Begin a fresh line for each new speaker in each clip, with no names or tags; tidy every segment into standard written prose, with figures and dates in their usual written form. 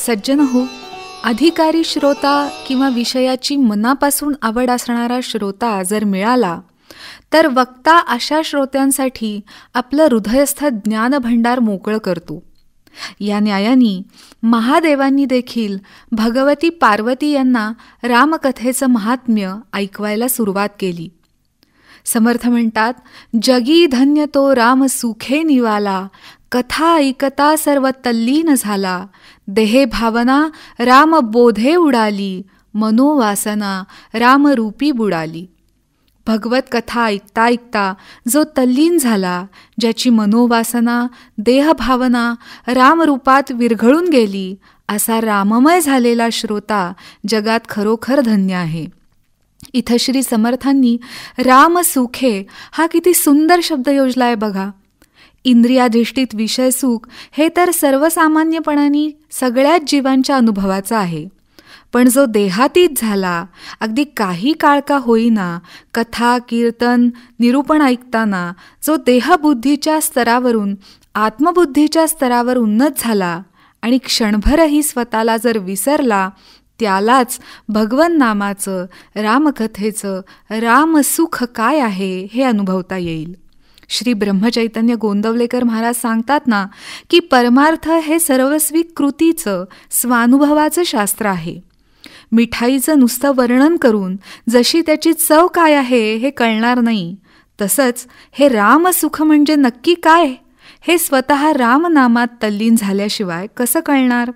सज्जन हो, अधिकारी श्रोता किंवा विषयाची मनापासून आवड असणारा श्रोता जर मिळाला तर वक्ता अशा श्रोत्यांसाठी आपलं हृदयस्थ ज्ञानभंडार मोकळं करतो. या न्यायाने महादेवांनी देखील भगवती पार्वती यांना रामकथेचं महात्म्य ऐकवायला सुरुवात केली. समर्थ म्हणतात, जगी धन्य तो राम सुखे निवाला, कथा ऐकता सर्व तल्लीन झाला, देहे भावना राम बोधे उडाली, मनोवासना रामरूपी बुडाली. भगवत कथा ऐकता ऐकता जो तल्लीन झाला, ज्याची मनोवासना देहभावना रामरूपात विरघळून गेली, असा राममय झालेला श्रोता जगात खरोखर धन्य आहे. इथं श्री समर्थांनी राम सुखे हा किती सुंदर शब्द योजलाय बघा. इंद्रियाधिष्ठित विषयसुख हे तर सर्वसामान्यपणाने सगळ्याच जीवांच्या अनुभवाचं आहे. पण जो देहातीत झाला, अगदी काही काळ का होईना कथा कीर्तन निरूपण ऐकताना जो देहबुद्धीच्या स्तरावरून आत्मबुद्धीच्या स्तरावर उन्नत झाला आणि क्षणभरही स्वतःला जर विसरला, त्यालाच भगवन नामाचं, रामकथेचं रामसुख काय आहे हे अनुभवता येईल. श्री ब्रह्मचैतन्य गोंदवलेकर महाराज सांगतात ना की परमार्थ हे सर्वस्वी कृतीचं स्वानुभवाचं शास्त्र आहे. मिठाईचं नुसतं वर्णन करून जशी त्याची चव काय आहे हे कळणार नाही, तसंच हे रामसुख म्हणजे नक्की काय हे स्वतः रामनामात तल्लीन झाल्याशिवाय कसं कळणार.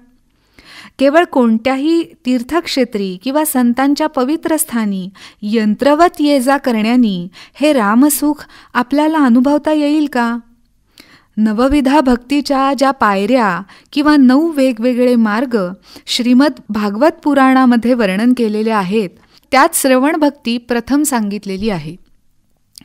केवळ कोणत्याही तीर्थक्षेत्री किंवा संतांच्या पवित्र स्थानी यंत्रवत ये जा करण्याने हे रामसुख आपल्याला अनुभवता येईल का. नवविधा भक्तीच्या ज्या पायऱ्या किंवा 9 वेगवेगळे मार्ग श्रीमद भागवत पुराणामध्ये वर्णन केलेले आहेत, त्यात श्रवण भक्ती प्रथम सांगितलेली आहे.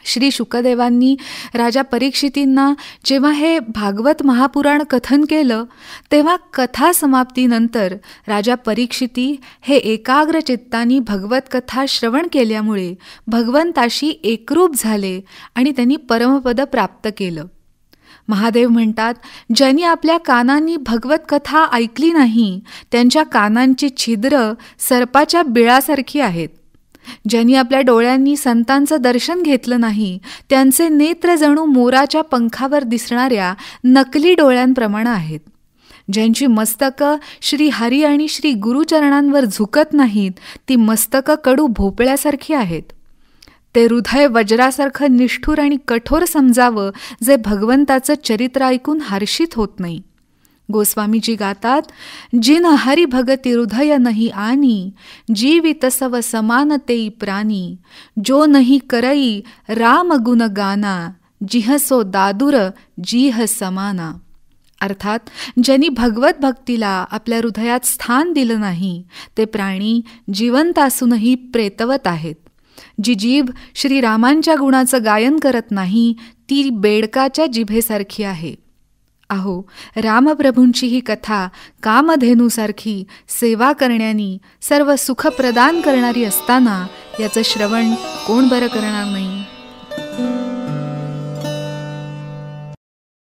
श्री शुकदेवांनी राजा परीक्षितींना जेव्हा हे भागवत महापुराण कथन केलं, तेव्हा कथा समाप्तीनंतर राजा परीक्षिती हे एकाग्र चित्तानी भगवत कथा श्रवण केल्यामुळे भगवंताशी एकरूप झाले आणि त्यांनी परमपद प्राप्त केलं. महादेव म्हणतात, ज्यांनी आपल्या कानांनी भगवत कथा ऐकली नाही, त्यांच्या कानांची छिद्र सर्पाच्या बिळासारखी आहेत. ज्यांनी आपल्या डोळ्यांनी संतांचं दर्शन घेतलं नाही, त्यांचे नेत्र जणू मोराच्या पंखावर दिसणाऱ्या नकली डोळ्यांप्रमाणे आहेत. ज्यांची मस्तकं श्री हरी आणि श्री गुरुचरणांवर झुकत नाहीत, ती मस्तकं कडू भोपळ्यासारखी आहेत. ते हृदय वज्रासारखं निष्ठुर आणि कठोर समजावं, जे भगवंताचं चरित्र ऐकून हर्षित होत नाही. गोस्वामीजी गातात, जिन हरि भगति हृदय नहीं आनी, जीवित सव समान तेई प्राणी, जो नहीं करई राम गुण गाना, जिह सो दादुर जीह समाना. अर्थात ज्यांनी भगवत भक्तीला आपल्या हृदयात स्थान दिलं नाही, ते प्राणी जिवंत असूनही प्रेतवत आहेत. जी जीभ श्रीरामांच्या गुणाचं गायन करत नाही, ती बेडकाच्या जिभेसारखी आहे. अहो, रामप्रभूंची ही कथा कामधेनूसारखी सेवा करण्यानी सर्व सुख प्रदान करणारी असताना याचं श्रवण कोण बरं करणार नाही.